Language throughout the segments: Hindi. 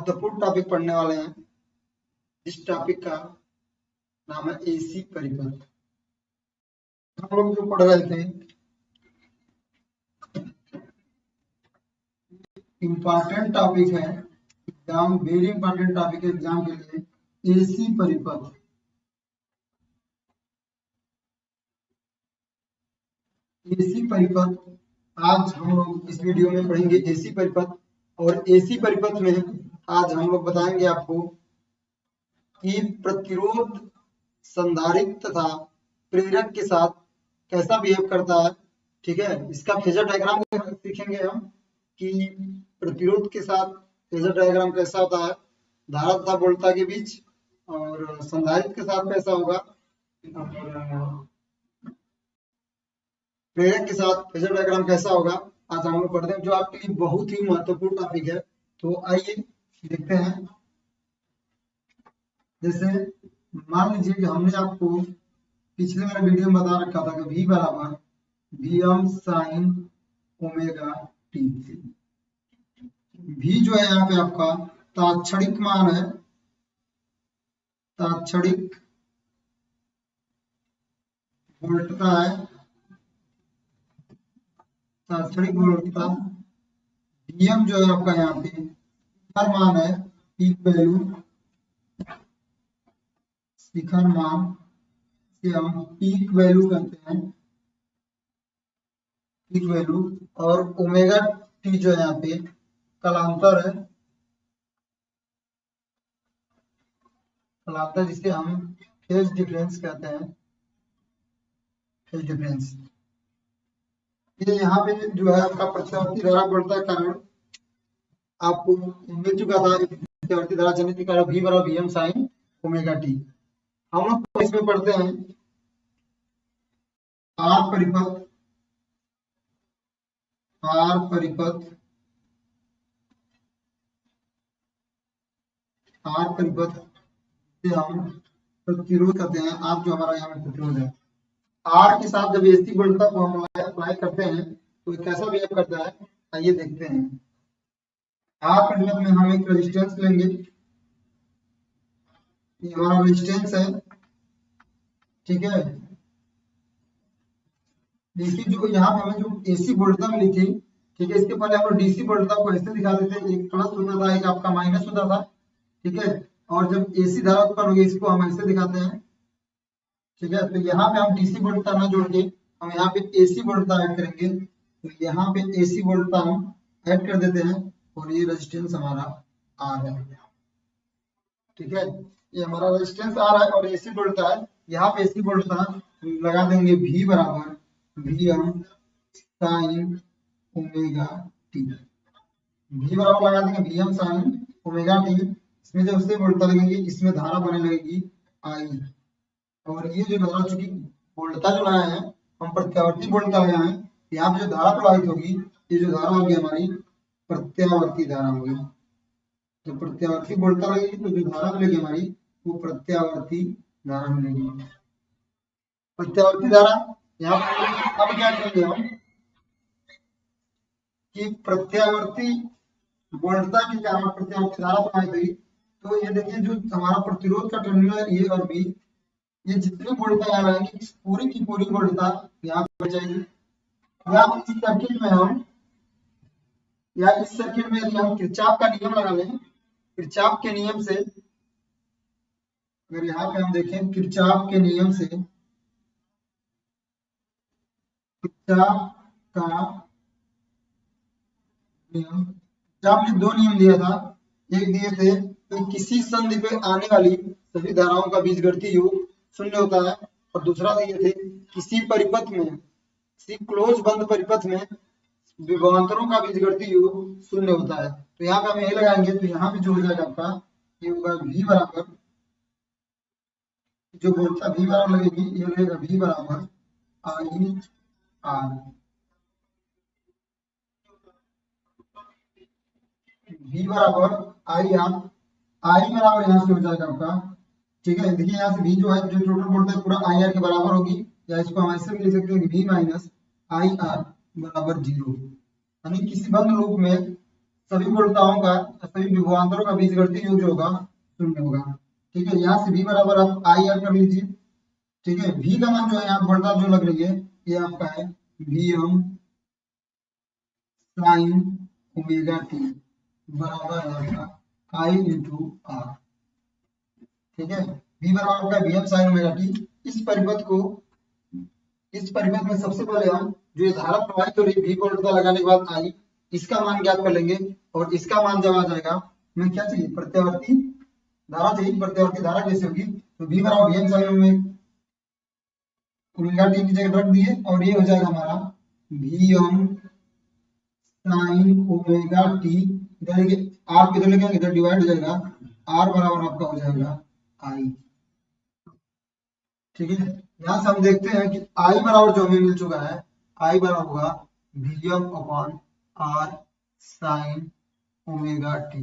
महत्वपूर्ण टॉपिक पढ़ने वाले हैं। इस टॉपिक का नाम है एसी परिपथ। हम लोग जो पढ़ रहे थे इम्पोर्टेंट टॉपिक है, एग्जाम वेरी इंपॉर्टेंट टॉपिक है एग्जाम के लिए, एसी परिपथ। एसी परिपथ आज हम लोग इस वीडियो में पढ़ेंगे एसी परिपथ। और एसी परिपथ में आज हम लोग बताएंगे आपको कि प्रतिरोध संधारित्र तथा प्रेरक के साथ कैसा बिहेव करता है। ठीक है, इसका फेजर डायग्राम सीखेंगे हम कि प्रतिरोध के साथ फेजर डायग्राम कैसा होता है, धारा तथा वोल्टता के बीच, और संधारित्र के साथ कैसा होगा, और प्रेरक के साथ फेजर डायग्राम कैसा होगा। आज हम लोग पढ़ते हैं, जो आपके लिए बहुत ही महत्वपूर्ण टॉपिक है। तो आइए देखते हैं। जैसे मान लीजिए कि हमने आपको पिछले वाले वीडियो में बता रखा था कि V बराबर Vm sin omega T. V जो है यहाँ पे आपका तात्क्षणिक मान है, तात्क्षणिक वोल्टता है, तात्क्षणिक वोल्टता। Vm जो है आपका यहाँ पे हर मान है, पीक वैल्यू, शिखर मान से हम पीक वैल्यू कहते हैं, पीक वैल्यू। और ओमेगा टी जो है यहाँ पे कालांतर है, कालांतर जिसे हम फेज डिफरेंस कहते हैं, फेज डिफरेंस। ये यहाँ पे जो है आपका प्रत्यावर्ती धारा बढ़ता है कारण आपको मिल चुका था, प्रत्यावर्ती धारा जनित के कारण V बराबर Vm sin ओमेगा टी। हम लोग इसमें पढ़ते हैं आर परिपथ, आर परिपथ, आर परिपथ से हम प्रतिरोध करते हैं। आर जो हमारा यहाँ में प्रतिरोध है, आर के साथ जब एसी वोल्टता को हम अप्लाई करते हैं तो कैसा बिहेव करता है, आइए देखते हैं। आर परिपथ में हम एक रेजिस्टेंस लेंगे, ये हमारा रेजिस्टेंस है। ठीक है, देखिए जो यहाँ पे हमें जो एसी वोल्टता मिली थी, ठीक है, इसके पहले हम लोग डीसी वोल्टता को ऐसे दिखा देते थे, एक प्लस होता था, एक आपका माइनस होता था। ठीक है, और जब एसी धारा उत्पन्न होगी इसको हम ऐसे दिखाते हैं। ठीक है, तो यहाँ पे हम डीसी वोल्टता ना जोड़ के हम यहाँ पे एसी वोल्टता ऐड करेंगे। तो यहाँ पे एसी वोल्टता हम ऐड कर देते हैं और ये रेजिस्टेंस हमारा आर है। ठीक है, ये हमारा रेजिस्टेंस आर है और एसी वोल्टता है। यहाँ पे एसी वोल्टता लगा देंगे V बराबर Vm sin omega T. V बराबर लगा देंगे Vm sin ओमेगा टी। इसमें जब से वोल्टता लगेगी इसमें धारा बनने लगेगी I। और ये जो धारा, चूंकि वोल्टता जो लगाए हैं हम प्रत्यावर्ती वोल्टता लगाए हैं, यहाँ पे जो धारा प्रवाहित होगी, ये जो धारा होगी हमारी प्रत्यावर्ती धारा होगी। तो प्रत्यावर्ती वोल्टता लगेगी तो जो धारा मिलेगी हमारी वो प्रत्यावर्ती धारा मिलेगी। प्रत्यावर्ती धारा यहाँ पर अब क्या करेंगे हम कि प्रत्यावर्ती वोल्टता के कारण प्रत्यावर्ती धारा प्रवाहित हुई। तो ये देखिए जो हमारा प्रतिरोध का टर्मिनल ए और बी, ये जितनी वोल्टता यहाँ रहेंगी पूरी की पूरी वोल्टता यहाँ पर जाएगी। या इस सर्किट में हम, या इस सर्किट में यदि हम किरचॉफ का नियम लगा लें, किरचॉफ के नियम से, अगर यहाँ पे हम देखें किरचॉफ के नियम से, किरचॉफ का नियम, किरचॉफ ने दो नियम दिया था। एक दिए थे कि किसी संधि पे आने वाली सभी धाराओं का बीजगणितीय योग शून्य होता है, और दूसरा दिए थे किसी परिपथ में, किसी क्लोज बंद परिपथ में विभवांतरों का बीजगणितीय योग शून्य होता है। तो यहाँ पे हम ये लगाएंगे, तो यहाँ पे जो हो जाएगा आपका ये होगा V बराबर, जो वोल्टता V बराबर लगेगी ये लगेगा V बराबर I R। V बराबर I R, I बराबर यहाँ से हो जाएगा आपका। ठीक है, देखिए यहाँ से V जो है, जो टोटल वोल्टेज पूरा I R के बराबर होगी, या इसको हम ऐसे भी लिख सकते हैं कि V माइनस I R बराबर 0। यानी किसी बंद लूप में सभी वोल्टताओं का सभी विभवांतरों का बीजगणितीय योग जो होगा 0 होगा। ठीक है, यहाँ से V बराबर आप आई आर कर लीजिए। ठीक है, V का मान जो है यहाँ वोल्टता जो लग रही है ये आपका है Vm sin ओमेगा टी बराबर आपका I इंटू आर। ठीक है, V बराबर आपका Vm sin ओमेगा टी। इस परिपथ में सबसे पहले हम जो ये धारा प्रवाहित हो रही है V वोल्टता लगाने के बाद आई, इसका मान ज्ञात कर लेंगे और इसका मान जब आ जाएगा हमें क्या चाहिए, प्रत्यावर्ती धारा चाहिए। प्रत्यावर्ती धारा कैसे होगी, तो V बराबर Vm sin ओमेगा टी की जगह रख दिए और ये हो जाएगा हमारा Vm sin ओमेगा टी, इधर लेके r को इधर लेके इधर डिवाइड हो जाएगा, r बराबर आपका हो जाएगा I। ठीक है, यहाँ से हम देखते हैं कि I बराबर जो हमें मिल चुका है, I बराबर होगा Vm upon r sin omega T.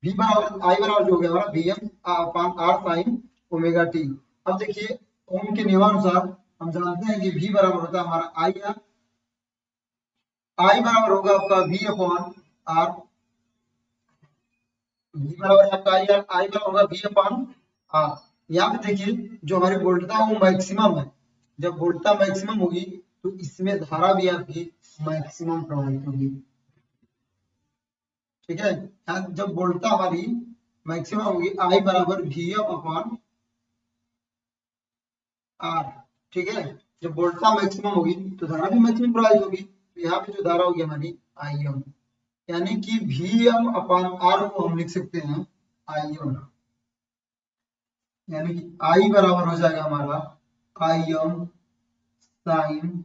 V बराबर I बराबर जो हो गया हमारा Vm upon r sin omega T. अब देखिए ओम के नियमानुसार हम जानते हैं कि V बराबर होता है हमारा I बराबर होगा आपका V अपॉन R। V बराबर आपका I बराबर होगा V अपॉन R। यहाँ पे देखिए जो हमारी वोल्टता है वो मैक्सिमम है। जब वोल्टता मैक्सिमम होगी तो इसमें धारा भी आपकी मैक्सिमम प्रवाहित होगी। ठीक है, जब वोल्टता हमारी मैक्सिमम होगी I बराबर Vm अपॉन R। ठीक है, जब वोल्टता मैक्सिमम होगी तो धारा भी मैक्सिमम प्रवाहित होगी। तो यहाँ पे जो धारा होगी हमारी Im, यानी कि Vm अपॉन R को हम लिख सकते हैं Im, यानी कि I बराबर हो जाएगा हमारा Im sin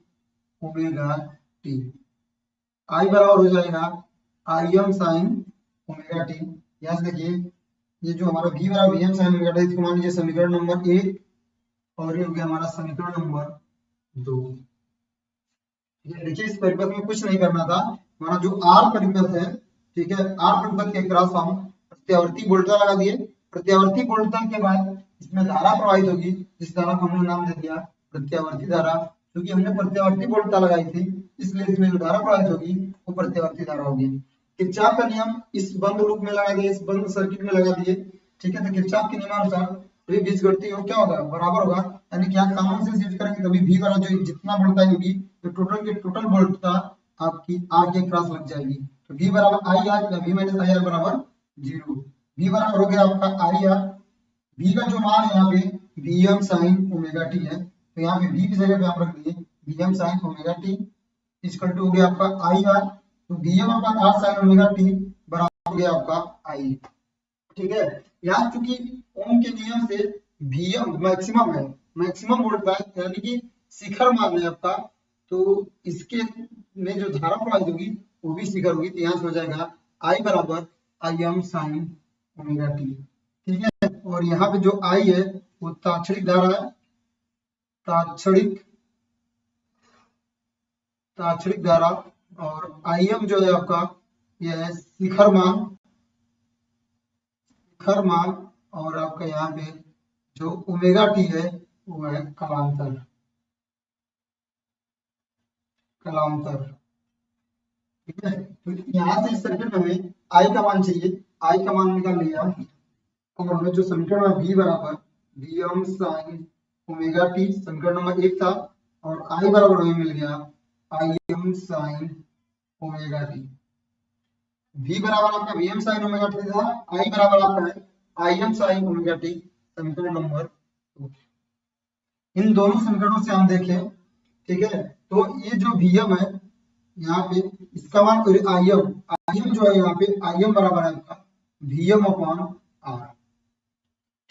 omega T. I बराबर हो जाएगा Im sin ओमेगा टी। यहाँ से देखिए ये जो हमारा V बराबर Vm sin ओमेगा टी, इसको मान लीजिए समीकरण नंबर 1 और ये हो गया हमारा समीकरण नंबर 2। देखिए इस परिपथ में कुछ नहीं करना था, हमारा जो R परिपथ है, ठीक है, R परिपथ के क्रॉस हम प्रत्यावर्ती वोल्टता लगा दिए। प्रत्यावर्ती वोल्टता के बाद इसमें धारा प्रवाहित होगी, जिस धारा को हमने नाम दे दिया प्रत्यावर्ती धारा। क्योंकि हमने प्रत्यावर्ती वोल्टता लगाई थी इसलिए इसमें जो धारा प्रवाहित होगी वो प्रत्यावर्ती धारा होगी। किरचॉफ का नियम इस बंद लूप में लगा दिए, इस बंद सर्किट में लगा दिए। ठीक है, तो किरचॉफ के नियमानुसार बीजगणितीय योग क्या होगा, बराबर होगा। यानी कि आप कॉमन सेंस यूज करेंगे तभी V बराबर जो जितना बढ़ता होगी तो टोटल के टोटल वोल्टता आपकी R के क्रॉस लग जाएगी। तो V बराबर I R या V माइनस I R बराबर 0। V बराबर हो गया आपका I R। V का जो मान है यहाँ पे Vm sin ओमेगा टी है, तो यहाँ पे V की जगह पे आप रख दिए Vm sin omega t equal to हो गया आपका I R। तो Vm upon R sin omega t बराबर हो गया आपका I। ठीक है, यहाँ चूंकि ओम के नियम से Vm मैक्सिमम है, मैक्सिमम वोल्टता है, यानी कि शिखर मान है आपका, तो इसके में जो धारा प्रवाहित होगी वो भी शिखर होगी। तो यहाँ से हो जाएगा I बराबर Im sin ओमेगा टी। ठीक है, और यहाँ पे जो I है वो ताक्षणिक धारा है, ताक्षणिक धारा, और Im जो है आपका यह है शिखर मान, और आपका यहाँ पे जो ओमेगा टी है वो है कलांतर। ठीक है, तो यहाँ से इस सर्किट में हमें I का मान चाहिए, I का मान निकाल लिया और हमें जो समीकरण में V बराबर Vm sin ओमेगा टी समीकरण नंबर 1 था, और I बराबर हमें मिल गया Im sin omega T. V बराबर आपका Vm sin ओमेगा टी था, I बराबर आपका है Im sin ओमेगा टी समीकरण नंबर 2। इन दोनों समीकरणों से हम देखें, ठीक है, तो ये जो Vm है यहाँ पे इसका मान Im जो है यहाँ पे Im बराबर है आपका Vm अपॉन R।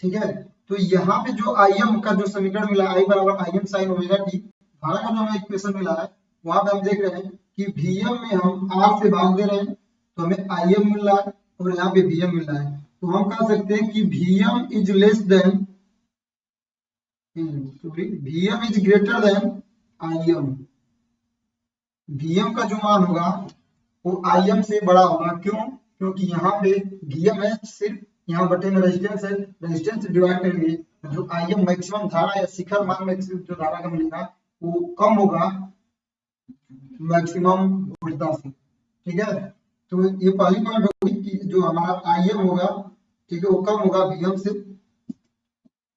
ठीक है, तो यहाँ पे जो Im का जो समीकरण मिला I बराबर Im sin ओमेगा टी, धारा का जो हमें इक्वेशन मिला है वहां पे हम देख रहे हैं कि Vm में हम R से भाग दे रहे हैं तो हमें Im मिल रहा है और यहाँ पे Vm मिल रहा है। तो हम कह सकते हैं कि Vm is less than Vm is greater than Im। Vm का जो मान होगा वो Im से बड़ा होगा। क्यों? क्योंकि यहाँ पे Vm है, सिर्फ यहाँ बटे में रेजिस्टेंस है, रेजिस्टेंस से डिवाइड करेंगे जो Im मैक्सिमम धारा या शिखर मान में जो धारा का मिलेगा वो कम होगा मैक्सिमम वोल्टता से। ठीक है, तो ये पहली पॉइंट होगी कि जो हमारा आई एम होगा, ठीक है, वो कम होगा वी एम से,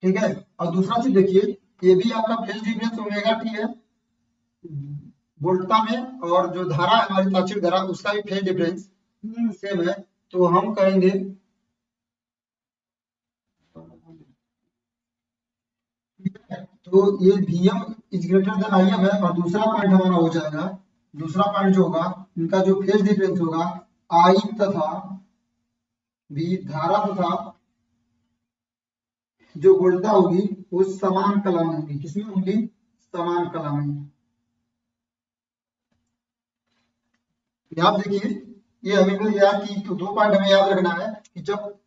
ठीक है। और दूसरा चीज देखिए, ये भी आपका फेज डिफरेंस ओमेगा टी है वोल्टा में, और जो धारा है हमारी ताक्षणिक धारा उसका भी फेज डिफरेंस सेम है। तो हम कहेंगे तो ये Vm is greater than Im है। और दूसरा पॉइंट हमारा हो जाएगा, दूसरा पॉइंट जो होगा, इनका जो फेज डिफरेंस होगा I तथा V, धारा तथा जो वोल्टा होगी वो समान कला में होगी। किसमें होंगी? समान कला में। याद देखिए, ये हमें को याद की तो दो पॉइंट हमें याद रखना है कि जब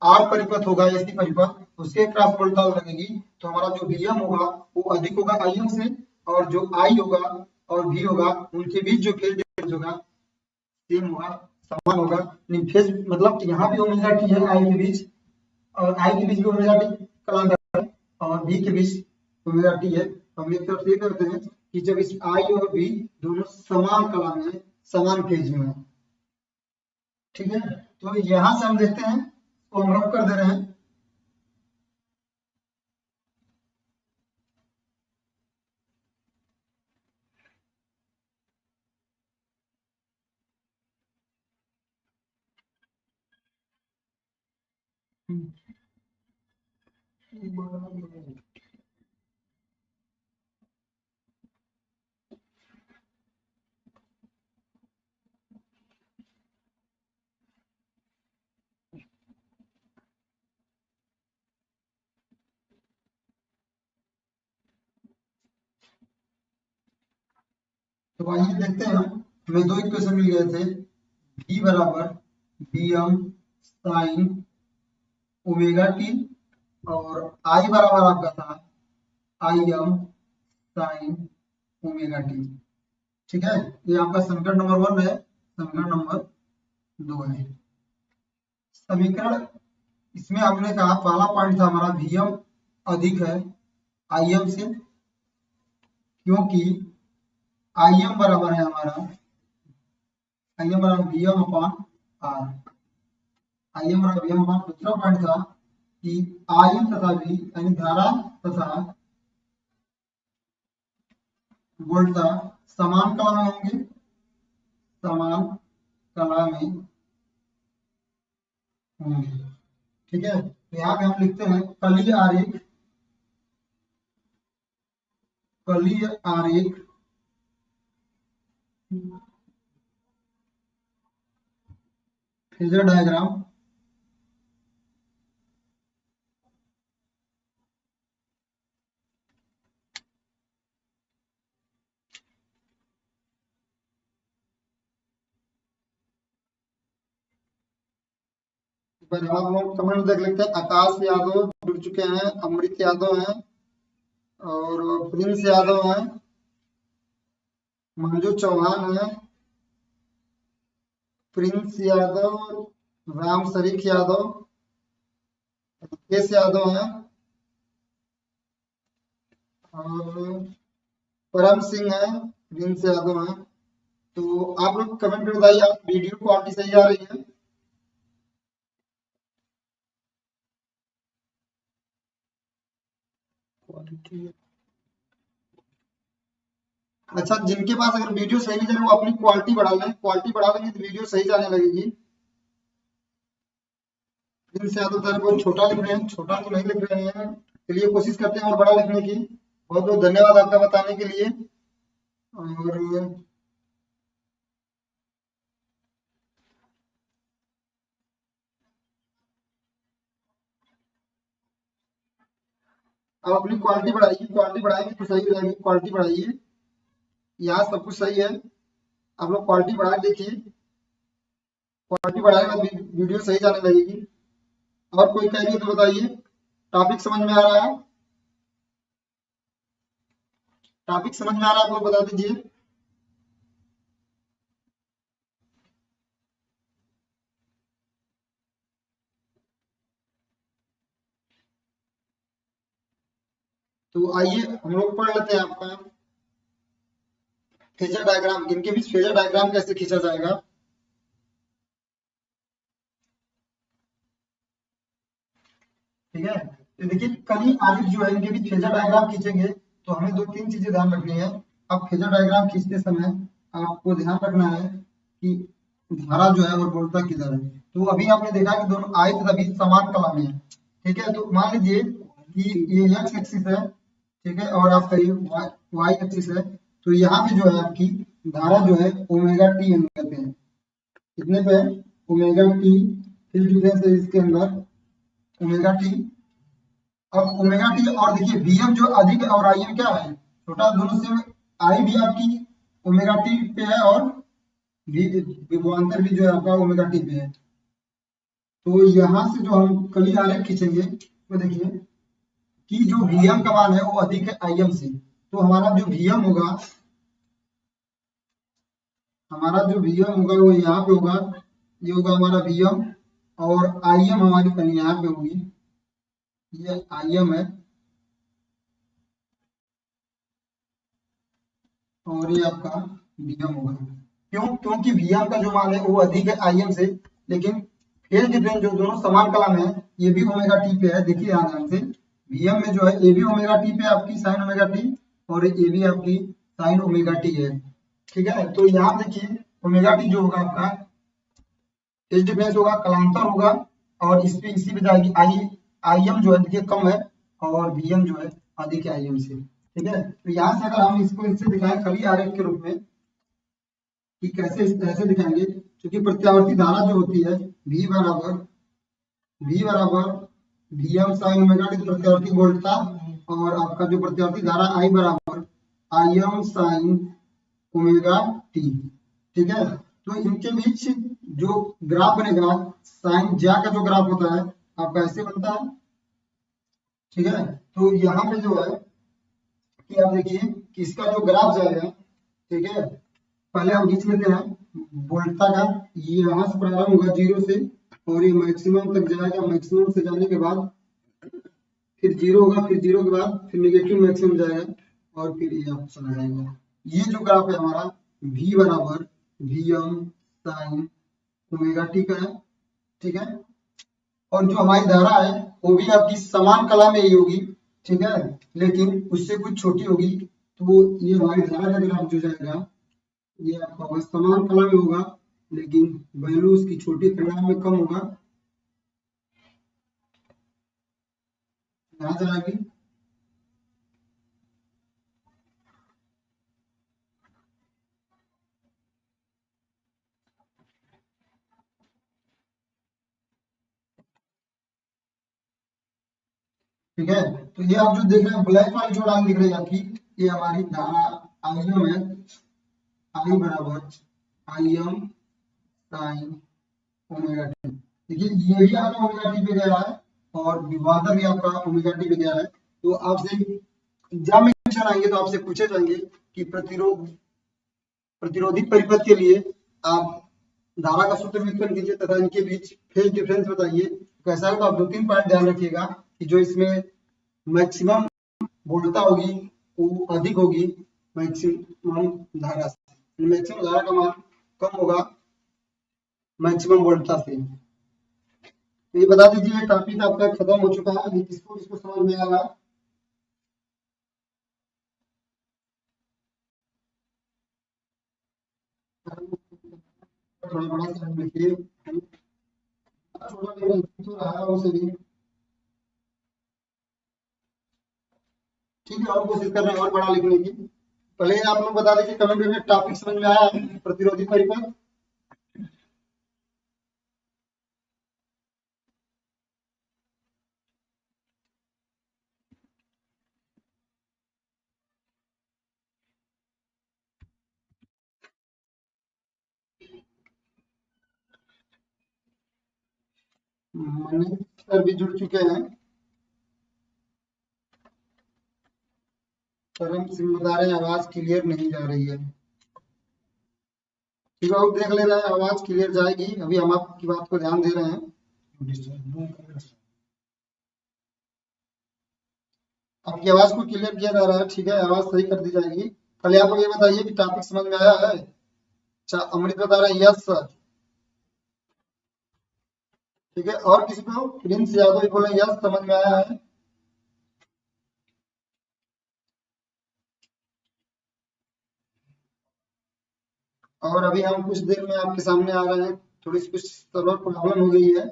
आर परिपथ होगा, एसी परिपथ, उसके क्रॉस वोल्टेज लगेगी तो हमारा जो Vm होगा वो अधिक होगा Im से, और जो I होगा और V होगा उनके बीच जो फेज डिफरेंस होगा सेम होगा, समान होगा। नहीं फेज मतलब यहाँ भी ओमेगा टी है I के बीच, और I के बीच भी ओमेगा टी कलांतर है, और V के बीच ओमेगा टी है। हम एक तरफ से ये करते हैं कि जब इस I और V दोनों समान कला में, समान फेज में है, ठीक है। तो यहाँ से हम देखते हैं, तो हम रफ कर दे रहे हैं। तो आइए देखते हैं, हमें दो इक्वेशन मिल गए थे, v बराबर Vm साइन ओमेगा टी, और I बराबर आपका था Im साइन ओमेगा टी, ठीक है। ये आपका समीकरण नंबर 1 है, समीकरण नंबर 2 है। समीकरण इसमें हमने कहा पहला पॉइंट था हमारा Vm अधिक है Im से, क्योंकि Im बराबर है हमारा Im बराबर Vm अपॉन R, Im बराबर Vm अपॉन। दूसरा पॉइंट था कि I तथा V यानी धारा तथा वोल्टा समान कला में होंगे, समान कला में होंगे, ठीक है। तो यहाँ पे हम लिखते हैं कलीय आरेख, कलीय आरेख फेजर डायग्राम पर आप लोग कमेंट देख लेते हैं। आकाश यादव जुड़ चुके हैं, अमृत यादव हैं, और प्रिंस यादव हैं, मंजू चौहान है, प्रिंस यादव, राम शरीफ यादव, मुकेश यादव हैं, और परम सिंह है, प्रिंस यादव हैं। तो आप लोग कमेंट में बताइए, आप वीडियो क्वालिटी सही आ रही है? क्वालिटी अच्छा, जिनके पास अगर वीडियो सही नहीं जा रही वो अपनी क्वालिटी बढ़ा लें, क्वालिटी बढ़ा लेंगे तो वीडियो सही जाने लगेगी। जिनसे यादव सर बहुत छोटा लिख रहे हैं, छोटा तो नहीं लिख रहे हैं, चलिए कोशिश करते हैं और बड़ा लिखने की। बहुत बहुत धन्यवाद आपका बताने के लिए। और आप अपनी क्वालिटी बढ़ाइए, क्वालिटी बढ़ाएंगे तो सही रहेगी, क्वालिटी बढ़ाइए, यहाँ सब कुछ सही है। आप लोग क्वालिटी बढ़ा देखिए, क्वालिटी बढ़ाएगा वीडियो सही जाने लगेगी। और कोई कहेंगे तो बताइए, टॉपिक समझ में आ रहा है? टॉपिक समझ में आ रहा है आप लोग बता दीजिए। तो आइए हम लोग पढ़ लेते हैं आपका फेजर डायग्राम, इनके बीच फेजर डायग्राम कैसे खींचा जाएगा। ठीक है। तो देखिए कली आरिफ जो है इनके भी फेजर डायग्राम खींचेंगे तो हमें दो तीन चीजें ध्यान रखनी है। अब फेजर डायग्राम खींचते समय आपको ध्यान रखना है कि धारा जो है वो बोलता किधर है। तो अभी आपने देखा कि दोनों आयत अभी समान कला में है, ठीक है। तो मान लीजिए कि ये एक्स एक्सिस है, ठीक है, और आपका ये वाई एक्सिस है। तो यहाँ पे जो है आपकी धारा जो है ओमेगा टी हम कहते हैं, कितने पे है, ओमेगा टी। फिर डिफरेंस है इसके अंदर ओमेगा टी। अब ओमेगा टी और देखिए Vm जो अधिक है और Im क्या है छोटा, दोनों से आई भी आपकी ओमेगा टी पे है और विभवांतर भी जो है आपका ओमेगा टी पे है। तो यहाँ से जो हम कली आरेख खींचेंगे तो देखिए कि जो Vm का मान है वो अधिक है Im से। तो हमारा जो Vm होगा, हमारा जो Vm होगा वो यहाँ पे होगा, ये होगा हमारा Vm और Im हमारी कहीं यहाँ पे होगी, ये Im है और ये आपका Vm होगा। क्यों? क्योंकि Vm का जो मान है वो अधिक है Im से, लेकिन फेज डिफरेंस जो दोनों समान कला में है ये भी ओमेगा टी पे है। देखिए यहाँ ध्यान से Vm में जो है ये भी ओमेगा टी पे आपकी साइन ओमेगा टी और ये भी आपकी साइन ओमेगा टी है, ठीक है। तो यहाँ देखिए ओमेगा टी जो होगा आपका फेज डिफरेंस होगा, कलांतर होगा और इस पे इसी पे जाएगी Im जो है देखिए कम है और Vm जो है अधिक है Im से, ठीक है। तो यहाँ से अगर हम इसको इससे दिखाएं कली आरेख के रूप में कि कैसे ऐसे दिखाएंगे, क्योंकि प्रत्यावर्ती धारा जो होती है V बराबर Vm sin ओमेगा टी प्रत्यावर्ती वोल्टता और आपका जो प्रत्यावर्ती धारा I बराबर Im sin ओमेगा टी, ठीक है। तो इनके बीच जो ग्राफ बनेगा साइन ज्या का जो ग्राफ होता है आपका ऐसे बनता है, ठीक है। तो यहाँ पे जो है कि आप देखिए कि इसका जो ग्राफ जाएगा, ठीक है, पहले हम खींच लेते हैं वोल्टता का। ये यहाँ से प्रारंभ होगा 0 से और ये मैक्सिमम तक जाएगा, मैक्सिमम से जाने के बाद फिर 0 होगा, फिर 0 के बाद फिर नेगेटिव मैक्सिमम जाएगा और फिर ये ऑप्शन आ जाएगा। ये जो ग्राफ है हमारा V बराबर Vm sin ओमेगा टी का है, ठीक है। और जो हमारी धारा है वो भी आपकी समान कला में ही होगी, ठीक है, लेकिन उससे कुछ छोटी होगी। तो ये हमारी धारा का ग्राफ जो जाएगा ये आपका होगा समान कला में होगा, लेकिन वैल्यू उसकी छोटी परिमाण में कम होगा, यहाँ जाएगी। ठीक है। तो ये आप जो देख रहे हैं ब्लैक वाली जो लाइन दिख रही है आपकी, ये हमारी धारा Im है, I बराबर Im sin ओमेगा टी। देखिए ये भी आपका ओमेगा टी पे गया है और विभवांतर भी आपका ओमेगा टी पे गया है। तो आपसे एग्जाम में क्वेश्चन आएंगे तो आपसे पूछे जाएंगे कि प्रतिरोधी परिपथ के लिए आप धारा का सूत्र व्युत्पन्न कीजिए तथा इनके बीच फेज डिफरेंस बताइए। कैसा है तो आप दो तीन पॉइंट ध्यान रखिएगा कि जो इसमें मैक्सिमम वोल्टता होगी वो अधिक होगी मैक्सिमम धारा से, मैक्सिमम धारा का मान कम होगा मैक्सिमम वोल्टता से। तो ये बता दीजिए टॉपिक आपका खत्म हो चुका है, किसको किसको समझ में आएगा। थोड़ा बड़ा सा लिखिए, छोटा लिख रहा है उसे भी, ठीक है, और कोशिश कर रहे हैं और बड़ा लिखने की। पहले आप लोग बता दीजिए कमेंट में टॉपिक समझ में आया प्रतिरोधी परिपथ। मनीष सर भी जुड़ चुके हैं। परम सिंह बता रहे हैं आवाज क्लियर नहीं जा रही है, ठीक है, देख ले रहे हैं आवाज क्लियर जाएगी, अभी हम आपकी बात को ध्यान दे रहे हैं। आपकी आवाज को क्लियर किया जा रहा है, ठीक है, आवाज सही कर दी जाएगी। पहले आप ये बताइए कि टॉपिक समझ में आया है। अच्छा अमृत बता रहे हैं यस सर, ठीक है, और किसी को? प्रिंस यादव भी बोले यस समझ में आया है। और अभी हम कुछ देर में आपके सामने आ रहे हैं, थोड़ी सी कुछ सर्वर प्रॉब्लम हो गई है।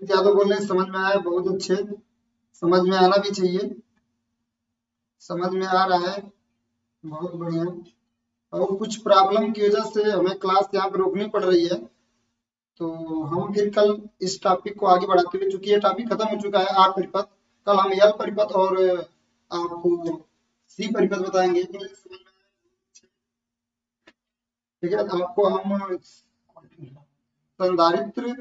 यादव बोल रहे हैं समझ में आया, बहुत अच्छे, समझ में आना भी चाहिए, समझ में आ रहा है, बहुत बढ़िया। और कुछ प्रॉब्लम की वजह से हमें क्लास यहाँ पे रोकनी पड़ रही है, तो हम फिर कल इस टॉपिक को आगे बढ़ाते हुए, चूंकि ये टॉपिक खत्म हो चुका है आर परिपथ, कल हम एल परिपथ और आपको सी परिपथ बताएंगे। ठीक है, आपको हम संधारित्र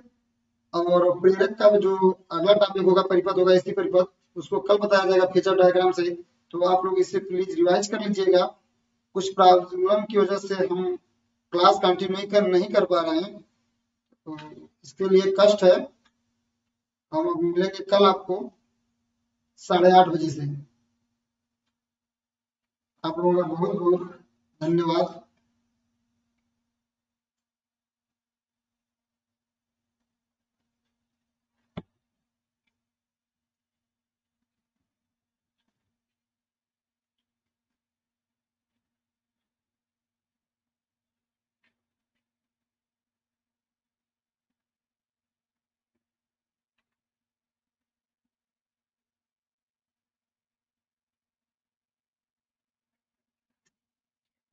और प्रेरक का जो अगला टॉपिक होगा परिपथ होगा, इसी परिपथ, उसको कल बताया जाएगा फेजर डायग्राम से। तो आप लोग इसे प्लीज रिवाइज कर लीजिएगा। कुछ प्रॉब्लम की वजह से हम क्लास कंटिन्यू नहीं कर पा रहे हैं, तो इसके लिए कष्ट है। हम मिलेंगे कल आपको 8:30 बजे से। आप लोगों का बहुत बहुत धन्यवाद।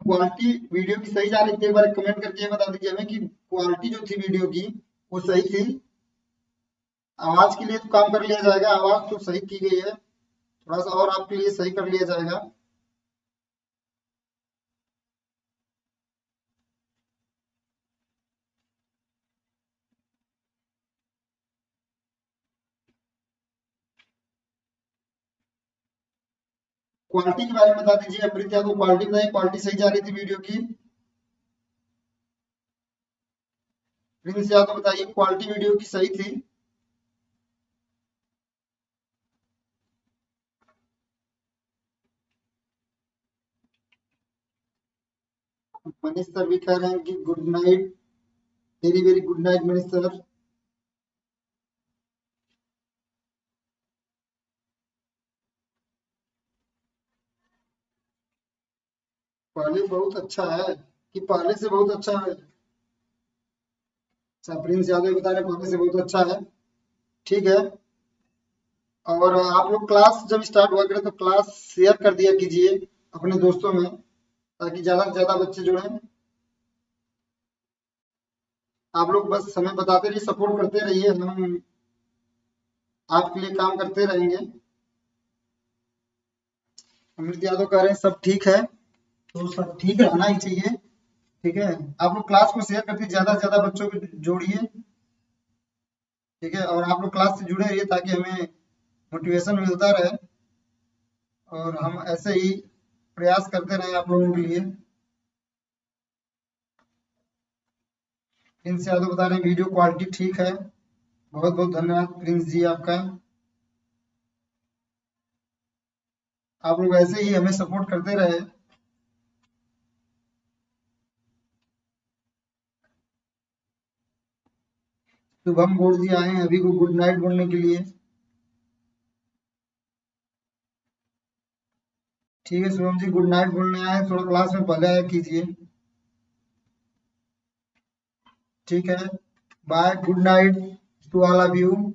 क्वालिटी वीडियो की सही जा रही थी? एक बार कमेंट करके बता दीजिए हमें कि क्वालिटी जो थी वीडियो की वो सही थी। आवाज के लिए तो काम कर लिया जाएगा, आवाज तो सही की गई है, थोड़ा सा और आपके लिए सही कर लिया जाएगा। क्वालिटी के बारे में बता दीजिए अमृत यादव, क्वालिटी बताइए, क्वालिटी सही जा रही थी वीडियो की? प्रिंस यादव बताइए क्वालिटी वीडियो की सही थी? मनीष सर भी कह रहे हैं कि good night, very very good night Manish sir. पहले बहुत अच्छा है कि पहले से बहुत अच्छा है? अच्छा, प्रिंस यादव बता रहे हैं पहले से बहुत अच्छा है, ठीक है। और आप लोग क्लास जब स्टार्ट हुआ करें तो क्लास शेयर कर दिया कीजिए अपने दोस्तों में, ताकि ज्यादा से ज्यादा बच्चे जुड़ें। आप लोग बस हमें बताते रहिए, सपोर्ट करते रहिए, हम आपके लिए काम करते रहेंगे। अमृत यादव कह रहे हैं सब ठीक है, तो सब ठीक रहना ही चाहिए, ठीक है। आप लोग क्लास को शेयर करके ज्यादा से ज्यादा बच्चों को जोड़िए, ठीक है। और आप लोग क्लास से जुड़े रहिए ताकि हमें मोटिवेशन मिलता रहे, और हम ऐसे ही प्रयास करते रहें आप लोगों के लिए। प्रिंस यादव बता रहे हैं वीडियो क्वालिटी ठीक है, बहुत बहुत धन्यवाद प्रिंस जी आपका। आप लोग ऐसे ही हमें सपोर्ट करते रहे। शुभम बोल जी आए हैं अभी को गुड नाइट बोलने के लिए, ठीक है। शुभम जी गुड नाइट बोलने आए, थोड़ा क्लास में पहले आया कीजिए, ठीक है। Bye, good night to all of you.